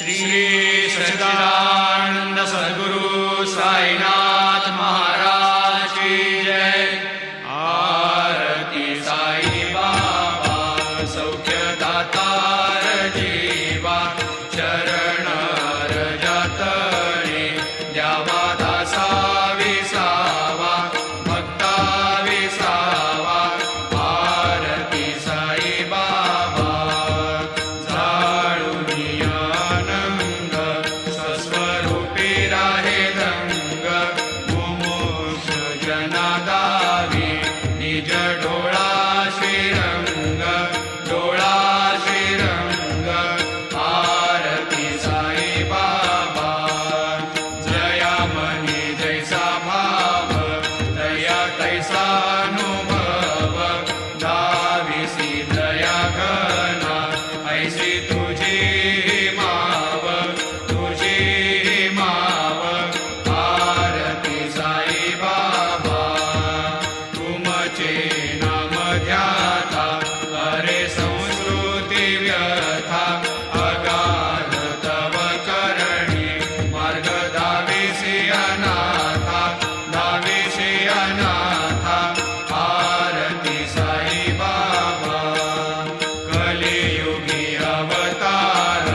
श्री सच्चिदानंद सद्गुरु साईनाथ महाराज की जय। आरती साई बाबा सौख्यदातार जीवा, चरण रजतणी द्यावा दासा विसावा, भक्ता विसावा। आरती साई बाबा निज डोळा श्रीरंग, डोळा श्रीरंग। आरती साई बाबा जया मनी जैसा भाव, दया तैसा अनुभव। दाविसी दया घना ऐसी तुझी माव, तुझी माव। आरती साई बाबा नाम ध्याता, हरे संस्कृती व्यथा। अगाध तव करणी मार्ग दाविसी अनाथा, दाविसी अनाथा। आरती साई बाबा कलियुगी अवतार,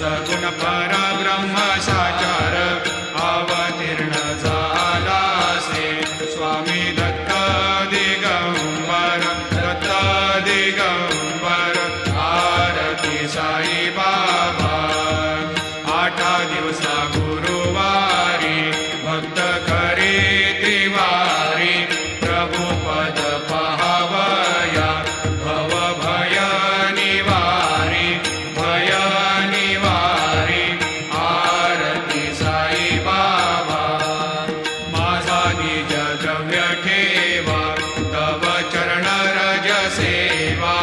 सगुण परब्रह्म साचार। अवतीर्ण झालासे स्वामी दत्त दिगंबर, दत्त दिगंबर। आरती साई बाबा आठा दिवसा गुरुवारी, भक्त करे तिवारी। प्रभु पद पाहावया भव भय निवारी, भय निवारी। आरती साई बाबा माझा निज द्रव्य ठेवा, तव चरण रज सेवा।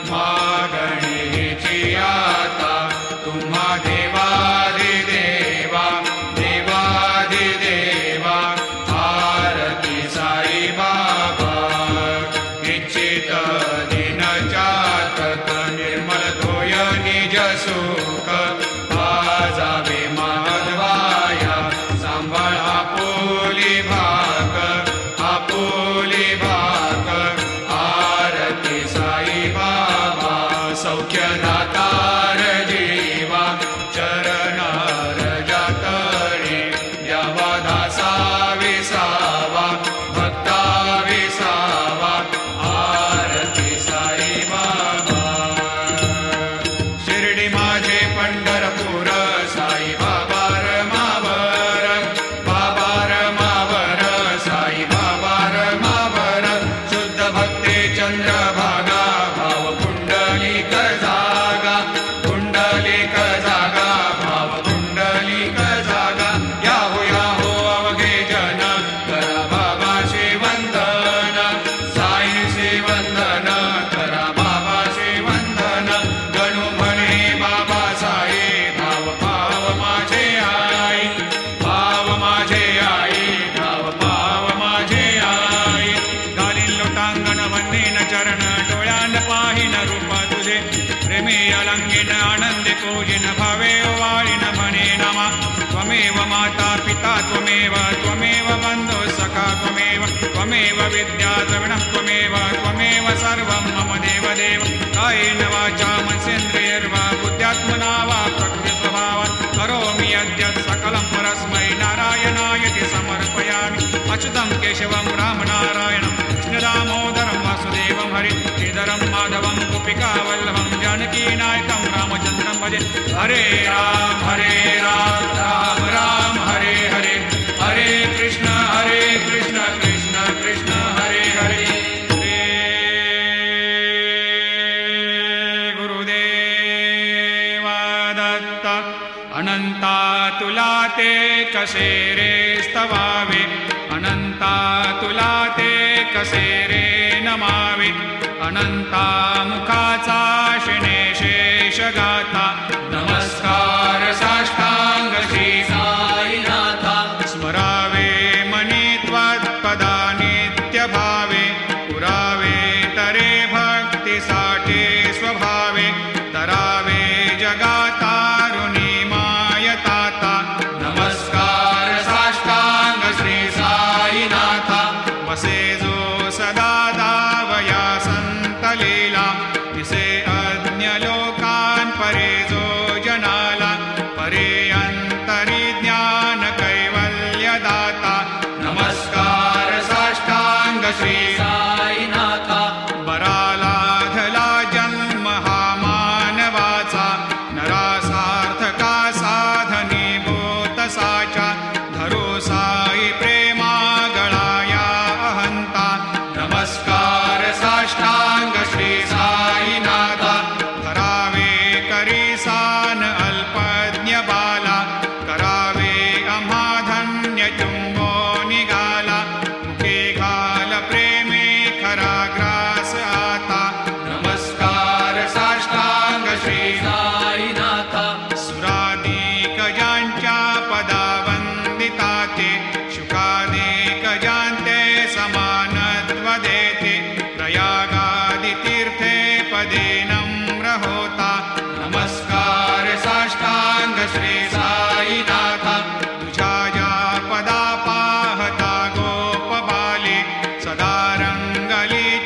मागणीची आता तुम्हा देवाधिदेवा, देवाधिदेवा। आरती साई बाबा इच्छित दिन चातक, निर्मल धोय निज सुख। आजावे माधवाया सांभाळ आपुली भाक, आपुली भाक। आरती साई बाबा सौख्यदातार जीवा, चरण रजतणी द्यावा दासा विसावा, भक्ता विसावा। आरती साई बाबा शिर्डी माझे पंढरपूर, साई बाबा रमावर, बाबा रमावर। साई बाबा रमावर शुद्ध भक्ते चंद्रभागा, भाव कुंडलिक जागा, कुंडलिक जागा। भाव कुंडलिक जागा। याहो याहो अवघे जन, करा बाबाशी वंदन, साईशी वंदन। करा बाबाशी वंदन, गणू म्हणे बाबा साई। भाव भाव माझे आई, भाव माझे आई, भाव भाव माझे आई। घालीन लोटांगण वंदीन चरण, डोळ्यान पाहिन रूप तुझे। प्रेमी अलंगिन आनंदी पूजिन, भावे वाळीन म्हणे नमा। त्वमेव माता पिता त्वमेव, त्वमेव बंधु सखा त्वमेव। त्वमेव विद्या द्रविणं त्वमेव, त्वमेव सर्वं मम देवदेव। कायेन वाचा मनसेन्द्रियैर्वा बुद्ध्यात्मना वा प्रकृति स्वभावात् करोमि यद्यत् सकलं परस्मै नारायणायति समर्पयामि। अच्युतं केशवं रामनारायणं कृष्णदामोदरं वासुदेवं हरि श्रीधरं माधवं गोपिकावल्लभं जानकीनायकं रामचन्द्रं भजे। हरे राम राम राम हरे हरे, हरे कृष्ण कृष्ण कृष्ण हरे हरे। श्री गुरुदेवा दत्त अनंता तुला ते कसे रे स्तवावे, अनंता तुला ते कसे रे नमावे। अनंता मुखाचा शिणे शेष गाथा, नमस्कार साष्टांग श्री साईनाथा। स्मरावे मनी त्वत्पदा नित्य भावे, पुरावे तरे भक्तीसाठी स्वभावे। तरावे जगातारुणी मा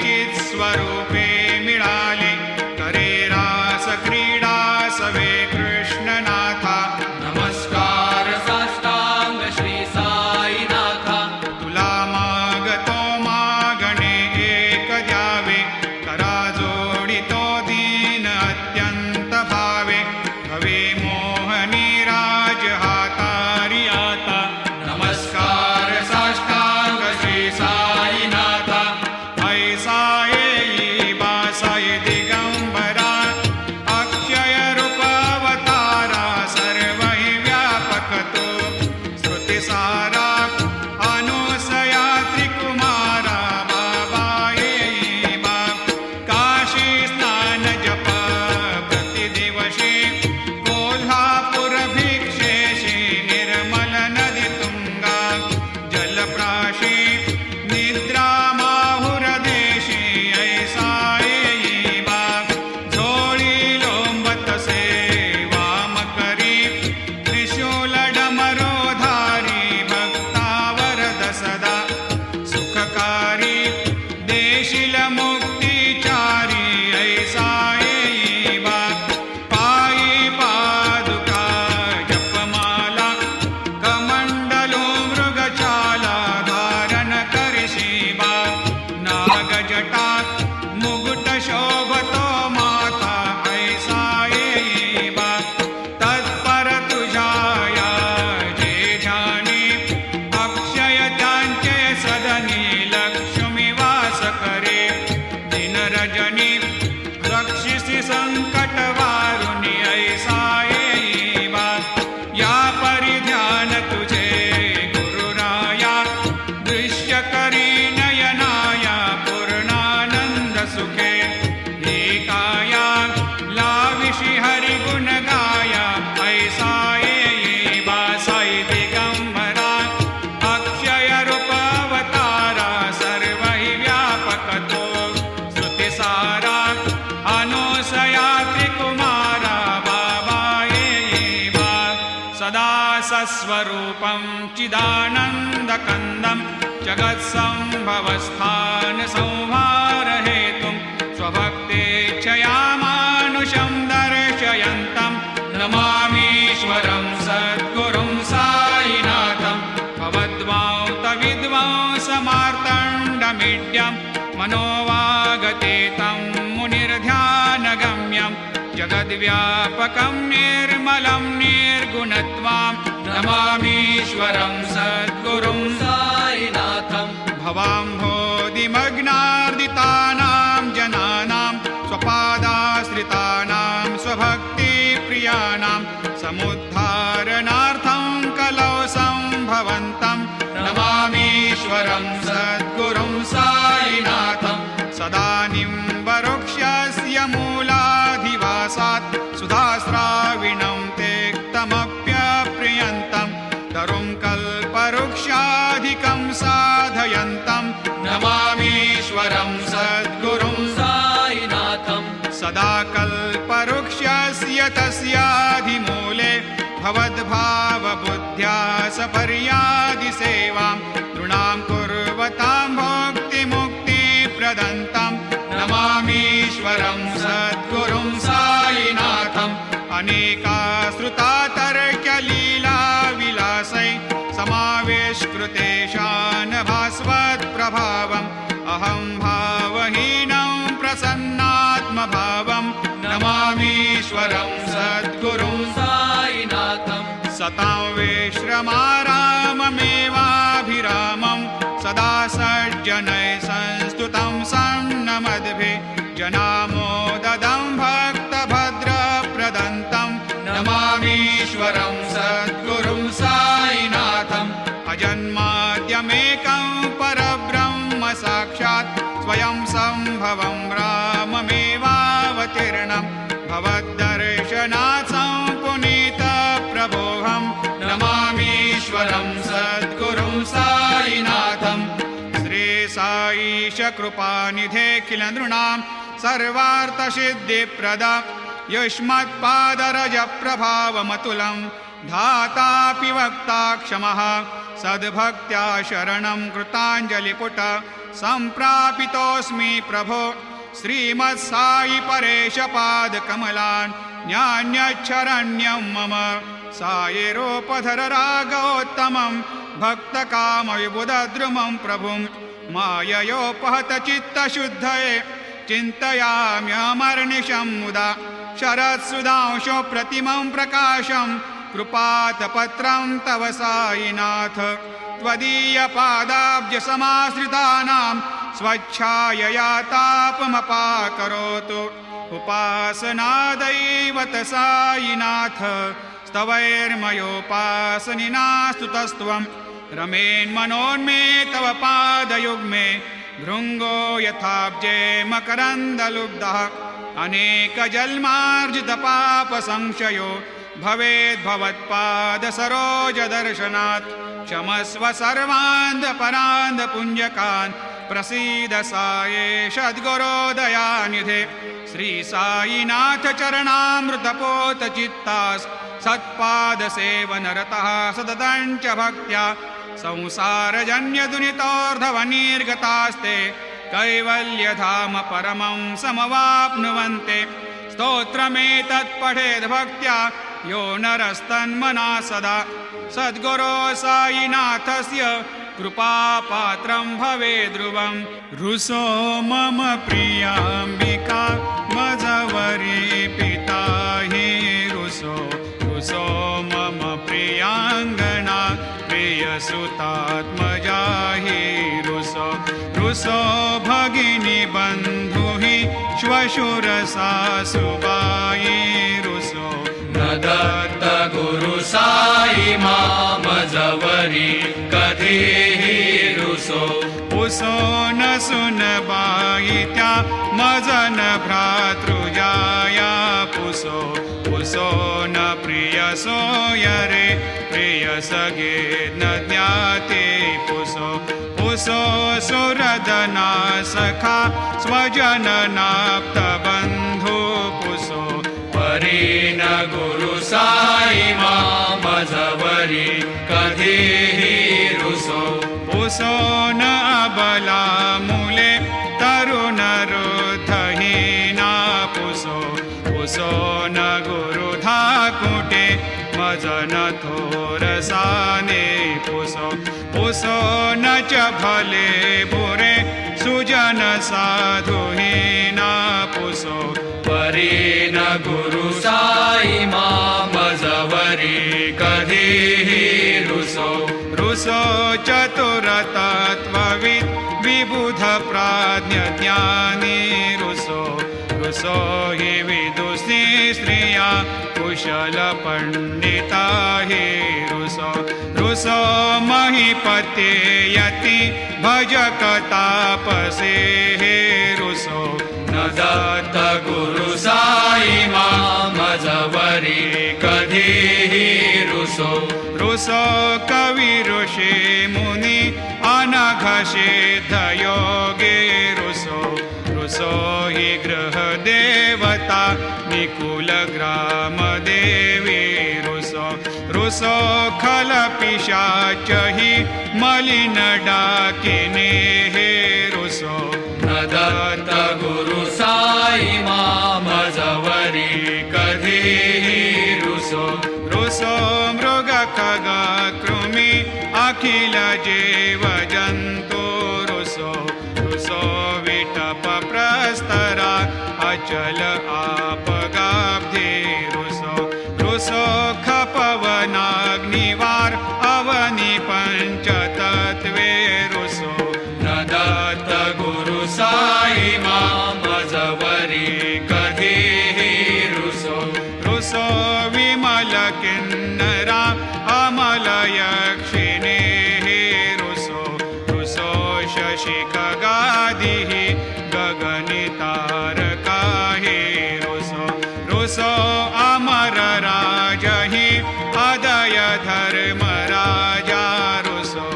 चित्स्वरूपे मिळाले करे रास क्रीडा सवे कृष्णनाथा नमस्कार साष्टांग श्री साईनाथा तुला मागतो मागणे एक द्यावे करा जोडितो दीन अत्यंत भावे भवे मोहनी राज हातारी आता नमस्कार साष्टांग श्री साईनाथा ऐसा येई बासाई दिगंबरा अक्षय रूप अवतारा सर्व हि व्यापक तो श्रुतिसारा अनुसया त्रिकुमारा बाबा येई बा काशी स्नान जप प्रतिदिवशी कोल्हापूर भिक्षेशी निर्मल नदी तुंगा जलप्राशी निद्रा माहुर देशी ऐसा येई बा झोळी लोंबतसे वाम करी त्रिशूल डमरोधारी भक्तावरद सदा सुखकारी देशील मुक्तिचारी ऐसा येई बा पायी पादुका जपमाला कमंडलो मृगचाला धारण करशी बा नागजटा मुकुट शोभतो माता ऐसा येई बा तत्पर तुझाया जे ध्यानी अक्षय त्यांचे सदनी लक्ष्मी वास करे दिन रजनी रक्षिसी संकट वारुणी ऐसा येई बा या परिध्यान तुझे गुरुराया दृश्य करी नयनाया पूर्णानंद सुखे एकाया लाविषि हरि गुण गाया ऐसा येई बा साई दिगंबरा अक्षय रूप अवतारा सर्व हि व्यापक तो श्रुतिसारा अनुसया त्रिकुमारा बाबा येई बा सदा सस्वरूपं चिदानन्दकन्दं जगत्सम्भवस्थान संहारहेतुं स्वभक्तेच्छया मानुषं दर्शयन्तं नमामीश्वरं सद्गुरुं साईनाथं भवद्वांतविद्वांसमार्तण्डमीड्यं मनोवागतेतं मुनिर्ध्यानगम्यं जगद्व्यापकं निर्मलं निर्गुणत्वां नमामीश्वरं सद्गुरुं साईनाथं भवाम्भोधिमग्नार्दितानां जनानां स्वपादाश्रितानां स्वभक्तिप्रियाणां समुद्धारणार्थं कलौ सम्भवन्तं नमामीश्वरं सद्गुरुं साईनाथं सदा निम्बवृक्षस्य मूलाधिवासात् सुधास्राविणं तेक्तमप्यप्रियन्तं तरुं कल्पवृक्षाधिकं साधयन्तं नमामीश्वरं सद्गुरुं साईनाथं सदा कल्पवृक्षस्य तस्याधिमूले भवद्भावबुद्ध्या सपर्यादिसेवां नृणां कुर्वतां भोक्तिमुक्तिप्रदन्तं नमामीश्वरं सद्गुरुं साईनाथम् अनेकाश्रुता तर्क्यलीलाविलासै समावेशकृतेशान् भास्वत्प्रभावम् अहं भावहीनं प्रसन्नात्मभावं नमामीश्वरं सद्गुरुं साईनाथं सतां विश्रमाराममेवाभिरामं सदा सज्जनैः संस्तुतं सन्नमद्भिः जनामोददं भक्तभद्रप्रदन्तं नमामीश्वरं सद्गुरुं साईनाथम् अजन्माद्यमेकं परब्रह्म साक्षात् स्वयं सम्भवं राममेवावतीर्णं भवद्दर्शनात् पुनीतप्रभोऽहं नमामीश्वरं सद्गुरुं साईनाथम् श्री साईश कृपानिधेऽखिल नृणां सर्वार्थसिद्धिप्रद युष्मत्पादरजप्रभावमतुलं धातापि वक्ता क्षमः सद्भक्त्या शरणं कृताञ्जलिपुट सम्प्रापितोऽस्मि प्रभो श्रीमत्साई परेशपादकमलान् न्यान्यच्छरण्यं मम सायेरोपधर रागोत्तमं भक्तकामविबुधद्रुमं प्रभुं माययोपहत चित्तशुद्धये चिन्तयाम्यमर्निशं मुदा शरत्सुधांशो प्रतिमं प्रकाशं कृपातपत्रं तव साईनाथ त्वदीयपादाब्जसमाश्रितानां स्वच्छायया तापमपाकरोतु उपासनादैवत साईनाथ स्तवैर्मयोपासनिना स्तुतस्त्वं रमेन्मनोन्मे तव पादयुग्मे भृङ्गो यथाब्जे मकरन्दलुब्धः अनेकजन्मार्जितपापसंशयो भवेद्भवत्पादसरोजदर्शनात् क्षमस्व सर्वान्धपरान्धपुञ्जकान् प्रसीद सायेश सद्गुरोदयानिधे श्रीसाईनाथ चरणामृतपोतचित्तास् सत्पादसेवनरतः सततं च भक्त्या संसारजन्यदुरितोर्धवनिर्गतास्ते कैवल्यधाम परमं समवाप्नुवन्ते स्तोत्रमेतत् पठेद् भक्त्या यो नरस्तन्मना सदा सद्गुरो साईनाथस्य कृपापात्रं भवेद्ध्रुवम् रुसो मम प्रियाम्बिका मजवरी पिता हि रुसो रुसो मम प्रियाङ्गना प्रियसुतात्मजा हि रुसो रुसो भगिनी बन्धु हि श्वशुरसासुबाई रुसो न दत्त गुरु साई मामजवरी कधीहि रुसो पुसो न सुनबाई त्या मजन भ्रातृजाया पुसो पुसो न प्रियसो यरे प्रियसगे न ज्ञाते पुसो पुसो सुरदना सखा स्वजननाप्तबन्धु पुसो परीन गुरु साई मामजवरी कधीहि रुसो पुसो न अबला मूले तरुणरुद्धहीना पुसो पुसो न गुरुधाकुटे मजन थोरसाने पुसो पुसो न च भले बुरे सुजन साधुहीना पुसो परीन गुरु साई मामजवरी कधीहि रुसो रुसो चतुरतत्त्वविद् विबुध प्राज्ञज्ञानी रुसो रुसो हि विदुषी स्त्रिया कुशल पंडिता हि रुसो रुसो महीपते यति भजक तापसे हे रुसो न दत्त गुरु साई मामजवरी कधीहि रुसो रुसो कवि ऋषि मुनि अनघसिद्धयोगे रुसो रुसो हि गृह देवता निकुल ग्राम देवी रुसो रुसो खल पिशाच हि मलिन डाकिने हे रुसो न दत्त गुरु साई मामजवरी कधीहि रुसो रुसो मृग खग कृमि अखिल जीव जन्तु रुसो रुसो विटप प्रस्तरा अचल आपगाब्धि रुसो रुसो खपवनाग्निवार अवनि पंचतत्वे रुसो न दत्त गुरु साई मामजवरी कधीहि रुसो रुसो विमल किन्नरा अमल यक्षिणे रुसो रुसो शशि खगादिः गगनितारका हि रुसो रुसो अमर राजहि अदय धर्मराजा रुसो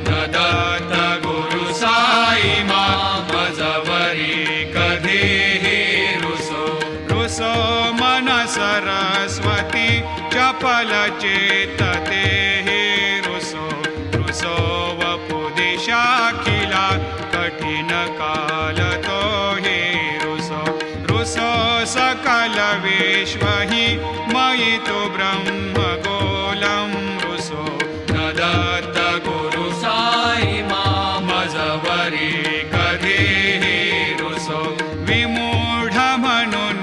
न दत्त गुरु साई मामजवरी कधीहि रुसो रुसो मन सरस्वती चपल चेतते हे रुसो रुसो वपुदिशाखिला कठिन विमूढ म्हणून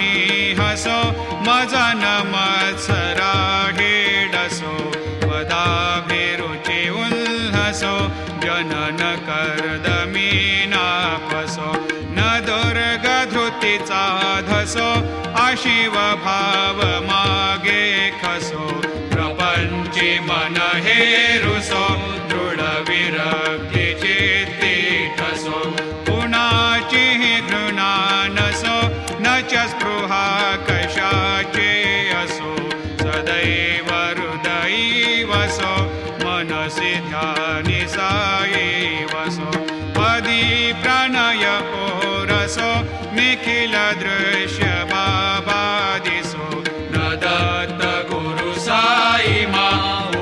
हसो मज नमत्सरा हेडसो पदाभिरुचि उल्हसो जनन कर्दमी नापसो न दुर्गधृतीचा धसो अशिव भाव मागे खसो प्रपंची मन हेरुसो दृढ विरक्ती चित्ती ठसो कुणाची घृणा नसो न च स्पृहा कशाचे असो सदैव हृदयी वसो मनसि ध्यानि साई वसो पदी प्रणय ओरसो निखिल दृश्य बाबा दिसो न दत्त गुरु साई मा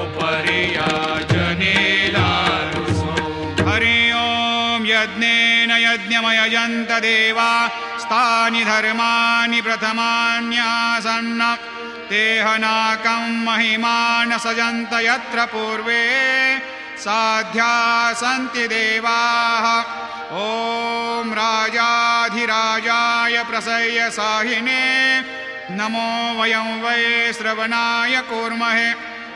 उपरि याचनेला रुसो हरि ओम यज्ञेन यज्ञमयजन्त देवा स्थानि धर्माणि प्रथमान्यासन्न तेहनाकं महिमान सजन्त यत्र पूर्वे साध्या सन्ति देवाः ॐ राजाधिराजाय प्रसह्य साहिने नमो वयं वै श्रवणाय कूर्महे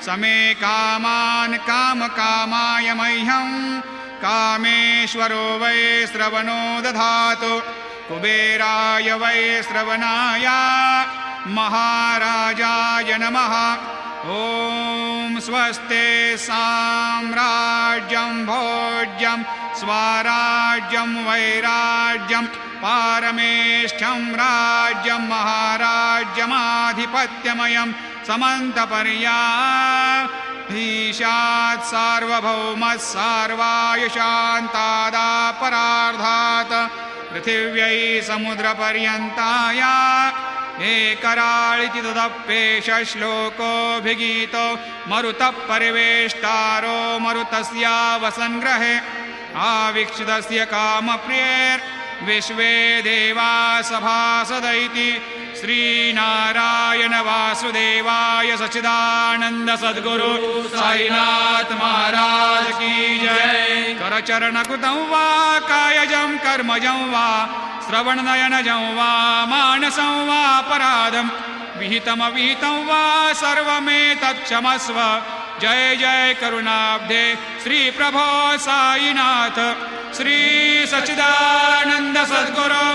समे कामान् कामकामाय मह्यं कामेश्वरो वै श्रवणो दधातु कुबेराय वै श्रवणाय महाराजाय नमः ॐ स्वस्ते साम्राज्यं भोज्यं स्वराज्यं वैराज्यं पारमेष्ठ्यं राज्यं महाराज्यमाधिपत्यमयं समन्तपर्याधीशात् सार्वभौमः सार्वाय शान्तादापरार्धात् पृथिव्यै समुद्रपर्यन्ताय एकराळिति तदप्येष श्लोकोऽभिगीतो मरुतः परिवेष्टारो मरुतस्यावसङ्ग्रहे आवीक्षितस्य कामप्रियैर्विश्वे देवा सभासदैति श्रीनारायण वासुदेवाय सच्चिदानन्द सद्गुरु साईनाथ महाराज की जय। करचरणकृतं वा कायजं कर्मजं वा श्रवणनयनजं वा मानसं वा अपराधं विहितमविहितं वा सर्वमेतत्क्षमस्व। जय जय करुणाब्धे श्री प्रभो साईनाथ श्री सच्चिदानंद सद्गुरु